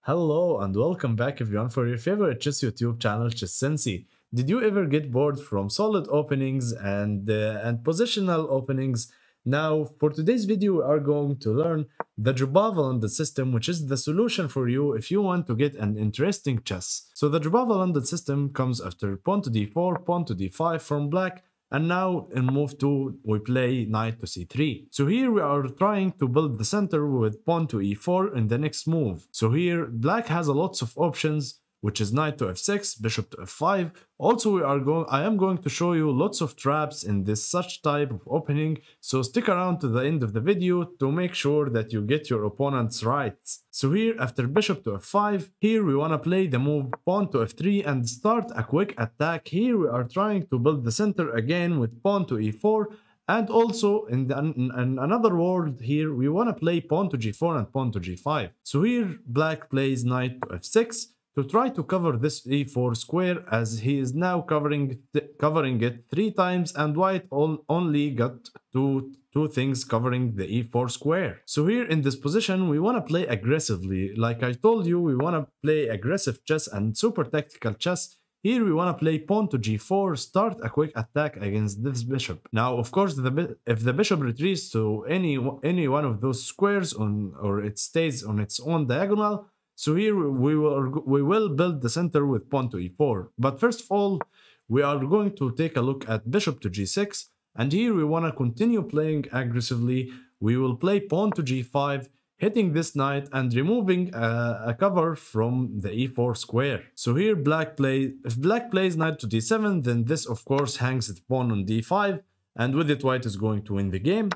Hello and welcome back everyone for your favorite chess YouTube channel, Chess Sensei. Did you ever get bored from solid openings and positional openings? Now, for today's video, we are going to learn the Jobava London system, which is the solution for you if you want to get an interesting chess. So the Jobava London system comes after pawn to d4, pawn to d5 from black, and now in move 2 we play knight to c3. So here we are trying to build the center with pawn to e4 in the next move. So here black has a lots of options, which is knight to f6, bishop to f5. Also I am going to show you lots of traps in this such type of opening, so stick around to the end of the video to make sure that you get your opponent's rights. So here after bishop to f5, here we want to play the move pawn to f3 and start a quick attack. Here we are trying to build the center again with pawn to e4. And also in another world here, we want to play pawn to g4 and pawn to g5. So here black plays knight to f6 to try to cover this e4 square, as he is now covering it 3 times and white only got two things covering the e4 square. So here in this position we want to play aggressively. Like I told you, we want to play aggressive chess and super tactical chess. Here we want to play pawn to g4, start a quick attack against this bishop. Now of course if the bishop retreats to any one of those squares or it stays on its own diagonal, so here we will build the center with pawn to e4. But first of all, we are going to take a look at bishop to g6, and here we want to continue playing aggressively. We will play pawn to g5, hitting this knight and removing a cover from the e4 square. So here if black plays knight to d7, then this of course hangs the pawn on d5, and with it white is going to win the game.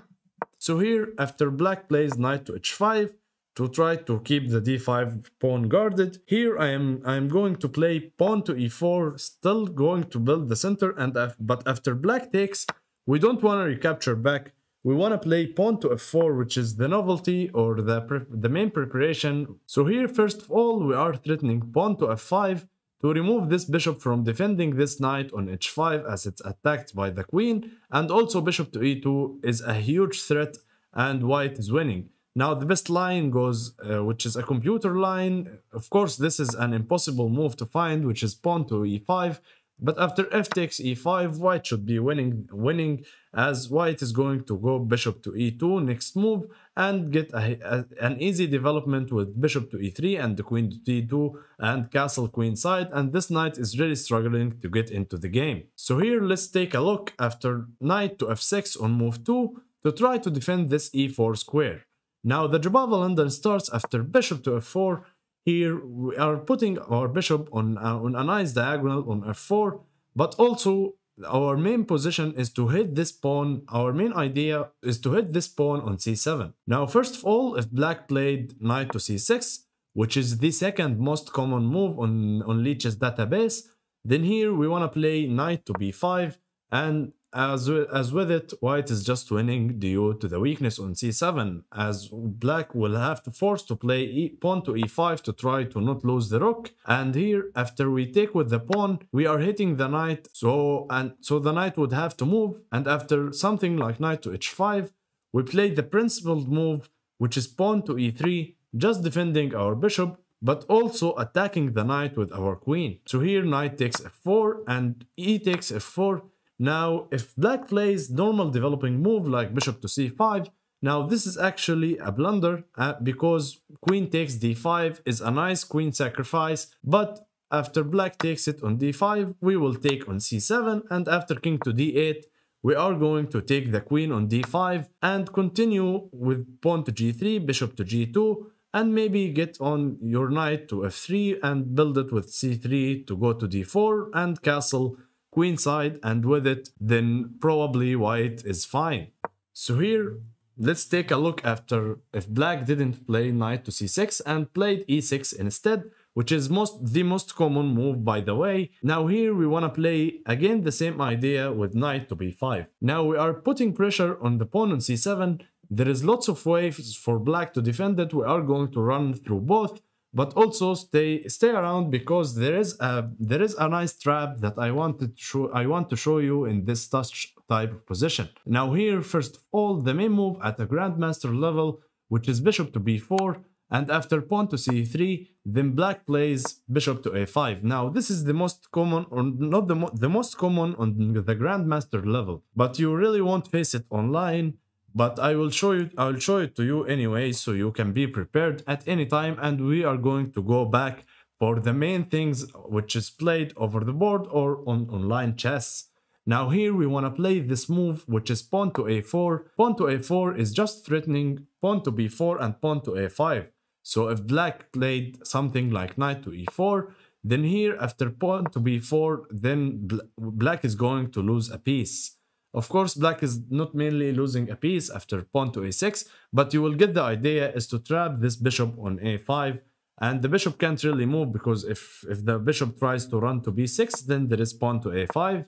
So here after black plays knight to h5, to try to keep the d5 pawn guarded. Here I am going to play pawn to e4, still going to build the center, but after black takes, we don't want to recapture back. We want to play pawn to f4, which is the novelty or the main preparation. So here first of all we are threatening pawn to f5 to remove this bishop from defending this knight on h5 as it's attacked by the queen, and also bishop to e2 is a huge threat and white is winning. Now the best line goes, which is a computer line. Of course this is an impossible move to find, which is pawn to e5, but after f takes e5, white should be winning as white is going to go bishop to e2 next move and get an easy development with bishop to e3 and the queen to d2 and castle queen side, and this knight is really struggling to get into the game. So here let's take a look after knight to f6 on move 2 to try to defend this e4 square. Now the Jobava London starts after bishop to f4. Here we are putting our bishop on a nice diagonal on f4, but also our main position is to hit this pawn. Our main idea is to hit this pawn on c7. Now first of all, if black played knight to c6, which is the second most common move on Leech's database, then here we want to play knight to b5, and as with it, white is just winning due to the weakness on c7, as black will have to force to play pawn to e5 to try to not lose the rook. And here after we take with the pawn, we are hitting the knight, so the knight would have to move, and after something like knight to h5, we play the principled move, which is pawn to e3, just defending our bishop but also attacking the knight with our queen. So here knight takes f4 and e takes f4. Now, if black plays normal developing move like bishop to c5, now this is actually a blunder because queen takes d5 is a nice queen sacrifice, but after black takes it on d5, we will take on c7, and after king to d8, we are going to take the queen on d5 and continue with pawn to g3, bishop to g2, and maybe get on your knight to f3 and build it with c3 to go to d4 and castle queen side, and with it then probably white is fine. So here let's take a look after if black didn't play knight to c6 and played e6 instead, which is the most common move by the way. Now here we want to play again the same idea with knight to b5. Now we are putting pressure on the pawn on c7. There is lots of ways for black to defend it. We are going to run through both, but also stay around because there is a nice trap that I want to show you in this such type of position. Now here first of all, the main move at a grandmaster level, which is bishop to b4, and after pawn to c3, then black plays bishop to a5. Now this is the most common, or not the most common on the grandmaster level, but you really won't face it online. But I'll show it to you anyway, so you can be prepared at any time. And we are going to go back for the main things which is played over the board or on online chess. Now here we want to play this move, which is pawn to a4. Pawn to a4 is just threatening pawn to b4 and pawn to a5. So if black played something like knight to e4, then here after pawn to b4, then black is going to lose a piece. Of course, black is not mainly losing a piece after pawn to a6, but you will get the idea is to trap this bishop on a5, and the bishop can't really move because if the bishop tries to run to b6, then there is pawn to a5.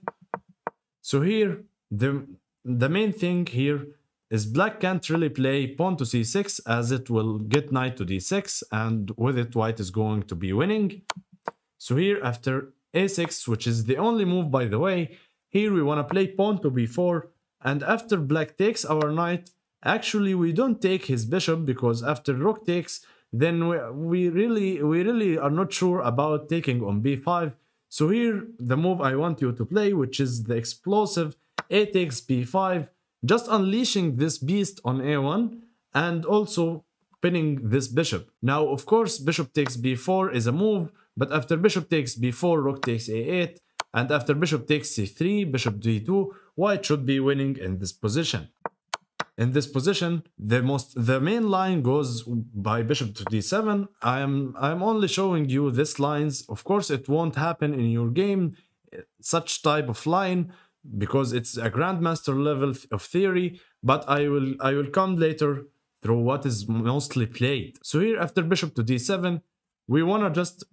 So here, the main thing here is black can't really play pawn to c6 as it will get knight to d6, and with it white is going to be winning. So here after a6, which is the only move by the way, here we want to play pawn to b4, and after black takes our knight, actually we don't take his bishop because after rook takes, then we really are not sure about taking on b5. So here the move I want you to play, which is the explosive a takes b5, just unleashing this beast on a1 and also pinning this bishop. Now of course bishop takes b4 is a move, but after bishop takes b4, rook takes a8, and after bishop takes c3, bishop d2, white should be winning in this position. In this position, the main line goes by bishop to d7. I'm only showing you these lines. Of course, it won't happen in your game, such type of line, because it's a grandmaster level of theory. But I will come later through what is mostly played. So here, after bishop to d7, we wanna just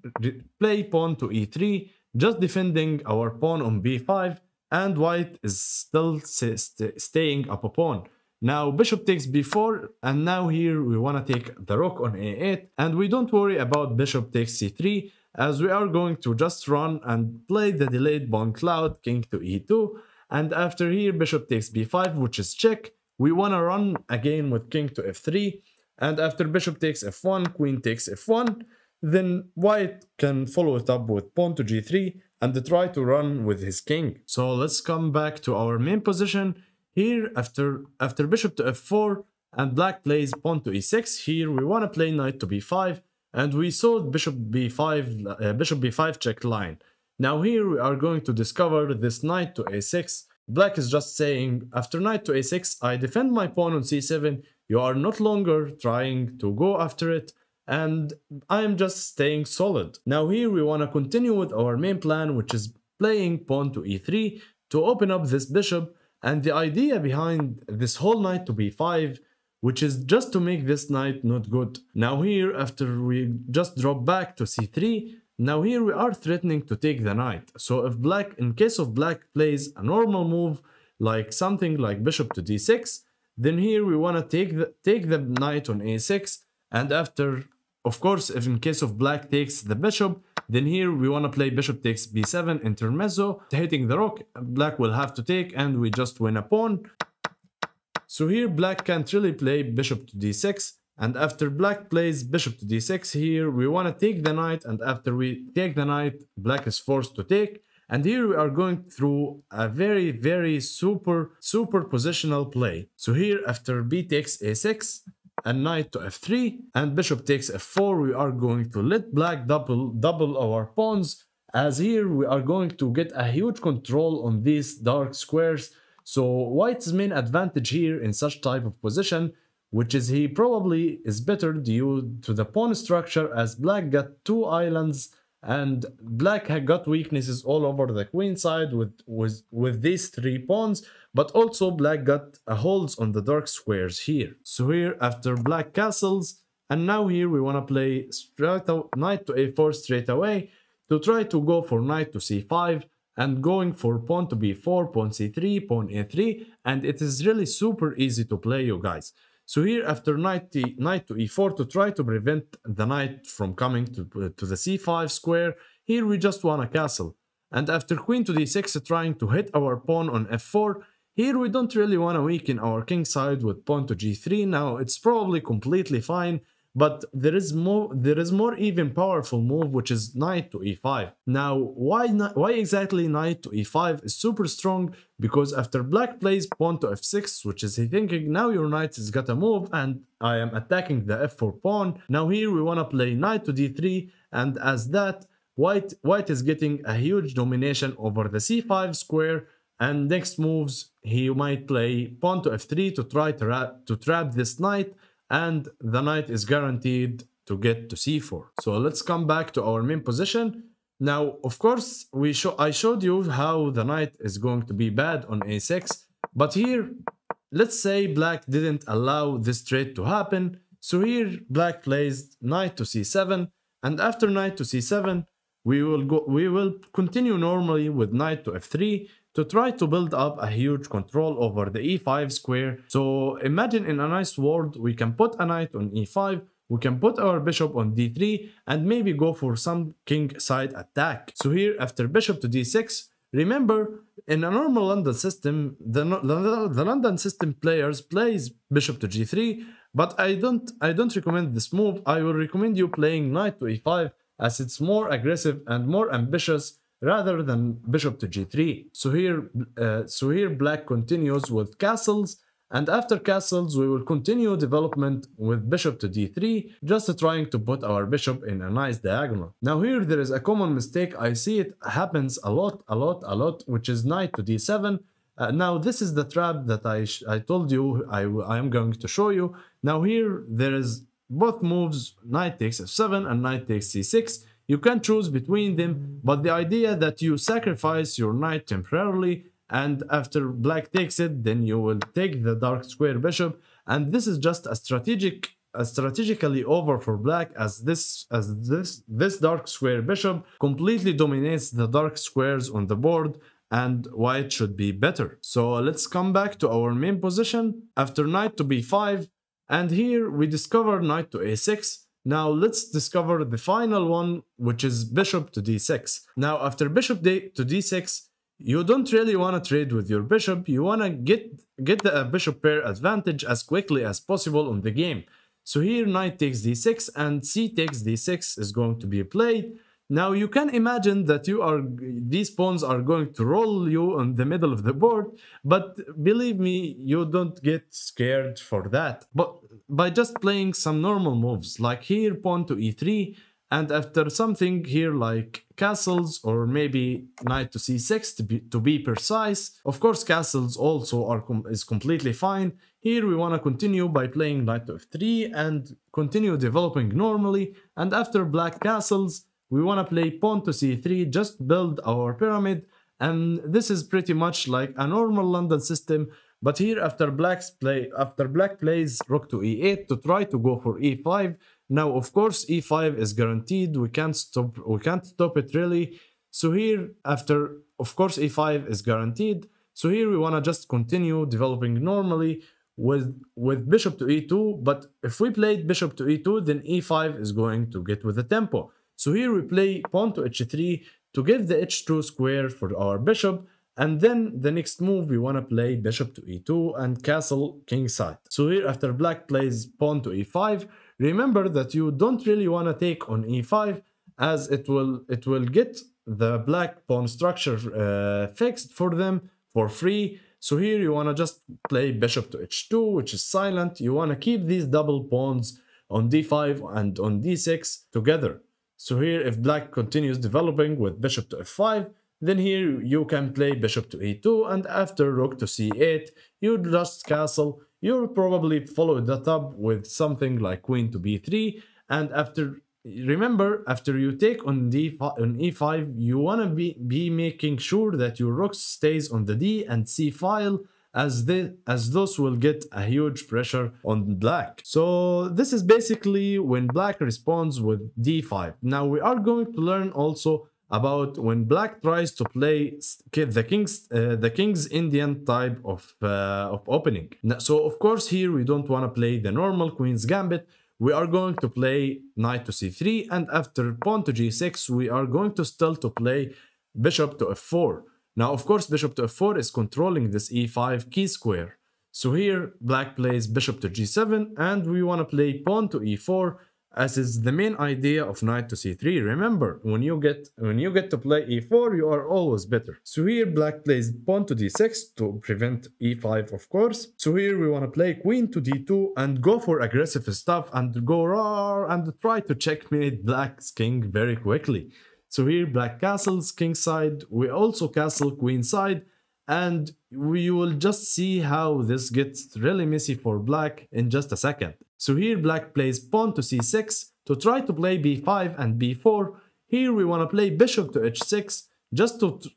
play pawn to e3. Just defending our pawn on b5, and white is still staying up a pawn. Now bishop takes b4, and now here we want to take the rook on a8, and we don't worry about bishop takes c3 as we are going to just run and play the delayed pawn cloud king to e2, and after here bishop takes b5, which is check. We want to run again with king to f3, and after bishop takes f1, queen takes f1. Then white can follow it up with pawn to g3 and try to run with his king. So let's come back to our main position. Here after bishop to f4 and black plays pawn to e6, here we want to play knight to b5, and we saw bishop b5 check line. Now here we are going to discover this knight to a6. Black is just saying after knight to a6 I defend my pawn on c7, you are not longer trying to go after it, and I am just staying solid. Now here we want to continue with our main plan, which is playing pawn to e3 to open up this bishop, and the idea behind this whole knight to b5, which is just to make this knight not good. Now here after we just drop back to c3, now here we are threatening to take the knight. So if black, in case of black plays a normal move like something like bishop to d6, then here we want to take the knight on a6, and after, of course, if in case of black takes the bishop, then here we want to play bishop takes b7 intermezzo, hitting the rook. Black will have to take, and we just win a pawn. So here black can't really play bishop to d6, and after black plays bishop to d6, here we want to take the knight, and after we take the knight, black is forced to take. And here we are going through a very super positional play. So here after b takes a6, and knight to f3 and bishop takes f4, we are going to let black double our pawns, as here we are going to get a huge control on these dark squares. So white's main advantage here in such type of position, which is he probably is better due to the pawn structure, as black got two islands and black had got weaknesses all over the queen side with these three pawns, but also black got holes on the dark squares here. So here after black castles, and now here we want to play knight to a4 straight away to try to go for knight to c5 and going for pawn to b4, pawn c3, pawn a3, and it is really super easy to play, you guys. So here after knight to e4 to try to prevent the knight from coming to the c5 square, here we just want a castle. And after queen to d6 trying to hit our pawn on f4, here we don't really want to weaken our king side with pawn to g3. Now it's probably completely fine, but there is more even powerful move, which is knight to e5. Now, why exactly knight to e5 is super strong? Because after black plays pawn to f6, which is he thinking now your knight has got a move and I am attacking the f4 pawn. Now here we want to play knight to d3, and as that, white is getting a huge domination over the c5 square, and next moves he might play pawn to f3 to try to trap this knight, and the knight is guaranteed to get to c4. So let's come back to our main position. Now, of course, I showed you how the knight is going to be bad on a6, but here, let's say black didn't allow this trade to happen. So here, black plays knight to c7, and after knight to c7, we will continue normally with knight to f3 to try to build up a huge control over the e5 square. So imagine in a nice world, we can put a knight on e5, we can put our bishop on d3, and maybe go for some king side attack. So here, after bishop to d6, remember, in a normal London system, the London system players plays bishop to g3, but I don't recommend this move. I will recommend you playing knight to e5, as it's more aggressive and more ambitious rather than bishop to g3. So here black continues with castles, and after castles we will continue development with bishop to d3, just trying to put our bishop in a nice diagonal. Now here there is a common mistake, I see it happens a lot, which is knight to d7. Now this is the trap that I told you I am going to show you. Now here there is both moves, knight takes f7 and knight takes c6. You can choose between them, but the idea that you sacrifice your knight temporarily, and after black takes it, then you will take the dark square bishop, and this is just a strategically over for black, as this dark square bishop completely dominates the dark squares on the board, and white should be better. So let's come back to our main position after knight to b5, and here we discover knight to a6. Now let's discover the final one, which is bishop to d6. Now after bishop to d6, you don't really want to trade with your bishop. You want to get the bishop pair advantage as quickly as possible on the game. So here knight takes d6 and c takes d6 is going to be played. Now you can imagine that these pawns are going to roll you on the middle of the board, but believe me, you don't get scared for that. But by just playing some normal moves, like here pawn to e3, and after something here like castles or maybe knight to c6 to be precise. Of course, castles also is completely fine. Here we want to continue by playing knight to f3 and continue developing normally, and after black castles, we want to play pawn to c3, just build our pyramid, and this is pretty much like a normal London system. But here after black plays rook to e8 to try to go for e5. Now of course e5 is guaranteed, we can't stop it really. So here after, of course, e5 is guaranteed. So here we want to just continue developing normally with bishop to e2, but if we played bishop to e2, then e5 is going to get with the tempo. So here we play pawn to h3 to give the h2 square for our bishop, and then the next move we want to play bishop to e2 and castle kingside. So here after black plays pawn to e5, remember that you don't really want to take on e5, as it will get the black pawn structure fixed for them for free. So here you want to just play bishop to h2, which is silent. You want to keep these double pawns on d5 and on d6 together. So here if black continues developing with bishop to f5, then here you can play bishop to e2, and after rook to c8, you just castle. You'll probably follow that up with something like queen to b3, and remember, after you take on e5, you want to be making sure that your rook stays on the d and c file, as those will get a huge pressure on black. So this is basically when black responds with d5. Now we are going to learn also about when black tries to play the king's Indian type of opening. So of course here we don't want to play the normal queen's gambit. We are going to play knight to c3, and after pawn to g6 we are going to still to play bishop to f4. Now of course bishop to f4 is controlling this e5 key square. So here black plays bishop to g7 and we want to play pawn to e4, as is the main idea of knight to c3. Remember, when you get to play e4, you are always better. So here black plays pawn to d6 to prevent e5, of course. So here we want to play queen to d2 and go for aggressive stuff and go raw and try to checkmate black's king very quickly. So here black castles king side, we also castle queen side, and we will just see how this gets really messy for black in just a second. So here black plays pawn to c6 to try to play b5 and b4. Here we want to play bishop to h6,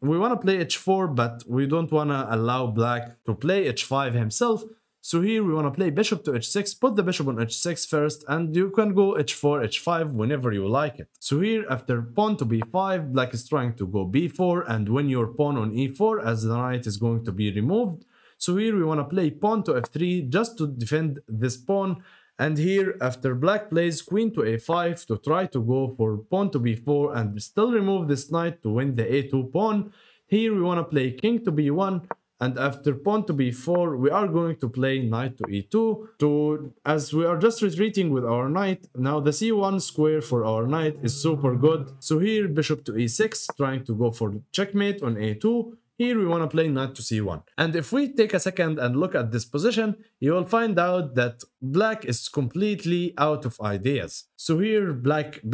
we want to play h4, but we don't want to allow black to play h5 himself. So here we want to play bishop to h6, put the bishop on h6 first, and you can go h4, h5 whenever you like it. So here after pawn to b5, black is trying to go b4 and win your pawn on e4 as the knight is going to be removed. So here we want to play pawn to f3 just to defend this pawn. And here after black plays queen to a5 to try to go for pawn to b4 and still remove this knight to win the a2 pawn. Here we want to play king to b1. And after pawn to b4, we are going to play knight to e2 as we are just retreating with our knight. Now the c1 square for our knight is super good. So here bishop to e6, trying to go for checkmate on a2. Here we want to play knight to c1. And if we take a second and look at this position, you will find out that black is completely out of ideas. So here black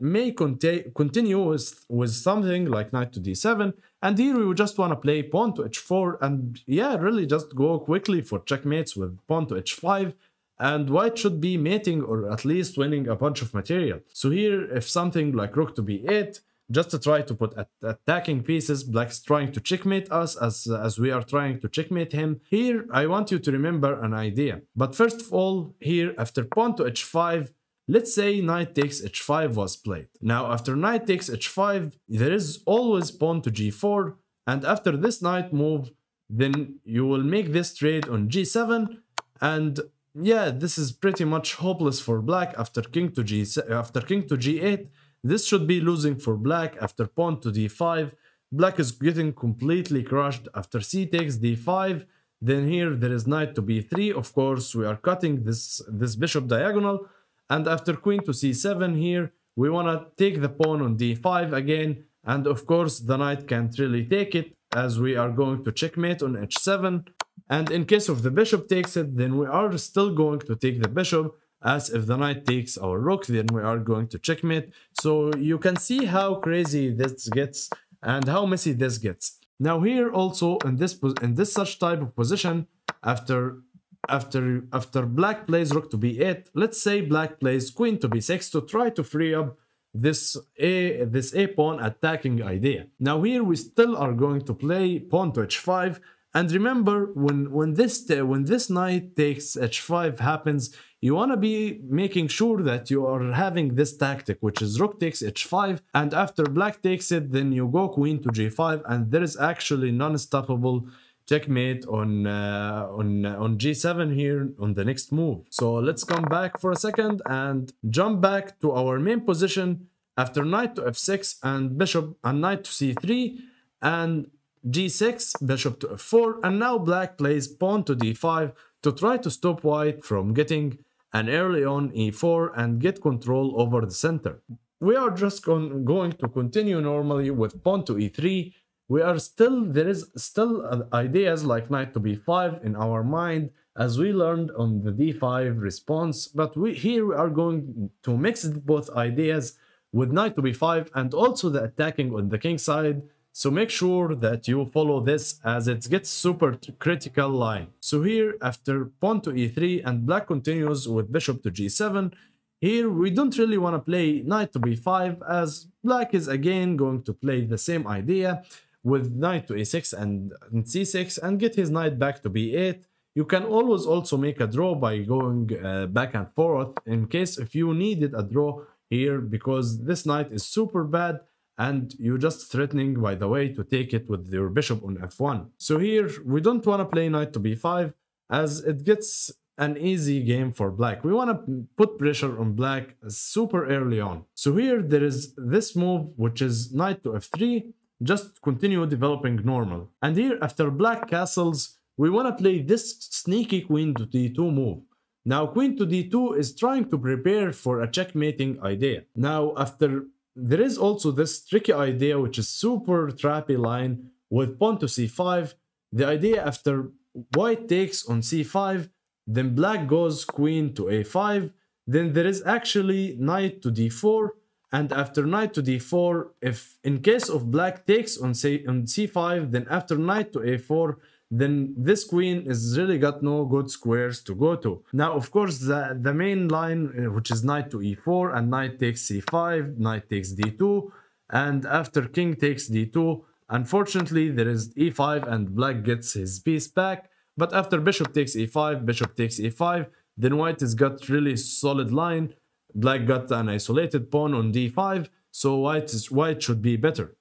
may continue with something like knight to d7, and here we just want to play pawn to h4 and yeah, really just go quickly for checkmates with pawn to h5. And white should be mating or at least winning a bunch of material. So here if something like rook to b8, just to try to put attacking pieces, black is trying to checkmate us as we are trying to checkmate him. Here I want you to remember an idea. But first of all, here after pawn to h5, let's say knight takes h5 was played. Now after knight takes h5, there is always pawn to g4, and after this knight move, then you will make this trade on g7, and yeah, this is pretty much hopeless for black. After king to g8, this should be losing for black. After pawn to d5, black is getting completely crushed. After c takes d5, then here there is knight to b3. Of course, we are cutting this bishop diagonal. And after queen to c7 here, we want to take the pawn on d5 again. And of course, the knight can't really take it as we are going to checkmate on h7. And in case of the bishop takes it, then we are still going to take the bishop, as if the knight takes our rook, then we are going to checkmate. So you can see how crazy this gets and how messy this gets. Now here also in this such type of position, after black plays rook to b8, let's say black plays queen to b6 to try to free up this a pawn attacking idea. Now here we still are going to play pawn to h5. And remember, when this knight takes h5 happens, you want to be making sure that you are having this tactic, which is rook takes h5, and after black takes it, then you go queen to g5, and there is actually non-stoppable checkmate on g7 here on the next move. So let's come back for a second and jump back to our main position after knight to f6 and bishop and knight to c3 and g6, bishop to f4, and now black plays pawn to d5 to try to stop white from getting an early on e4 and get control over the center. We are just going to continue normally with pawn to e3. There is still ideas like knight to b5 in our mind as we learned on the d5 response, but here we are going to mix both ideas with knight to b5 and also the attacking on the king side. So make sure that you follow this as it gets super critical line. So here after pawn to e3 and black continues with bishop to g7, here we don't really want to play knight to b5 as black is again going to play the same idea with knight to a6 and c6 and get his knight back to b8. You can always also make a draw by going back and forth in case if you needed a draw here, because this knight is super bad and you're just threatening, by the way, to take it with your bishop on f1. So here, we don't want to play knight to b5, as it gets an easy game for black. We want to put pressure on black super early on. So here, there is this move, which is knight to f3, just continue developing normal. And here, after black castles, we want to play this sneaky queen to d2 move. Now queen to d2 is trying to prepare for a checkmating idea. Now after, there is also this tricky idea which is super trappy line with pawn to c5. The idea after white takes on c5, then black goes queen to a5, then there is actually knight to d4, and after knight to d4, if in case of black takes on c5, then after knight to a4, then this queen is really got no good squares to go to. Now, of course, the main line, which is knight to e4 and knight takes c5, knight takes d2, and after king takes d2, unfortunately, there is e5 and black gets his piece back. But after bishop takes e5, bishop takes e5, then white has got really solid line. Black got an isolated pawn on d5, so white should be better.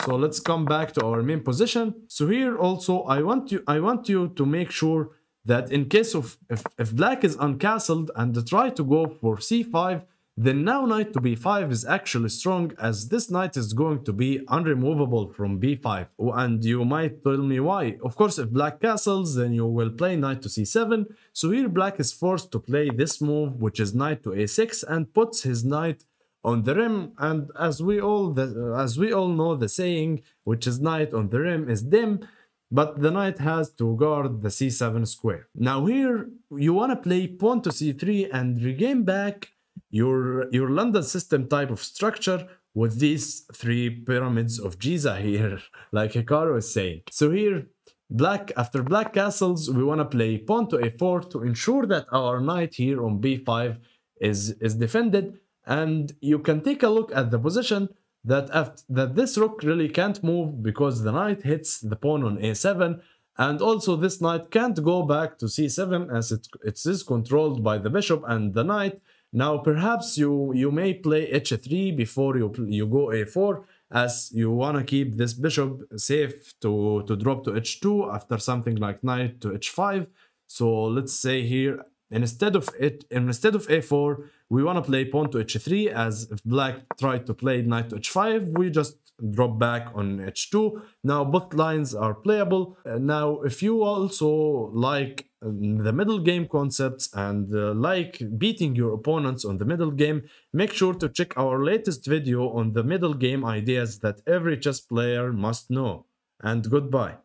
So let's come back to our main position. So here also I want you to make sure that in case of if black is uncastled and try to go for c5, then now knight to b5 is actually strong, as this knight is going to be unremovable from b5. And you might tell me why. Of course, if black castles, then you will play knight to c7. So here black is forced to play this move, which is knight to a6, and puts his knight on the rim. And as we all know the saying, which is knight on the rim is dim, but the knight has to guard the c7 square. Now here you want to play pawn to c3 and regain back your London system type of structure with these three pyramids of Giza here, like Hikaru is saying. So here, after black castles, we want to play pawn to a4 to ensure that our knight here on b5 is defended. And you can take a look at the position that this rook really can't move because the knight hits the pawn on a7, and also this knight can't go back to c7 as it is controlled by the bishop and the knight. Now perhaps you may play h3 before you go a4, as you want to keep this bishop safe to drop to h2 after something like knight to h5. So let's say here, instead of a4, we want to play pawn to h3, as if black tried to play knight to h5, we just drop back on h2. Now both lines are playable. Now if you also like the middle game concepts and like beating your opponents on the middle game, make sure to check our latest video on the middle game ideas that every chess player must know. And goodbye.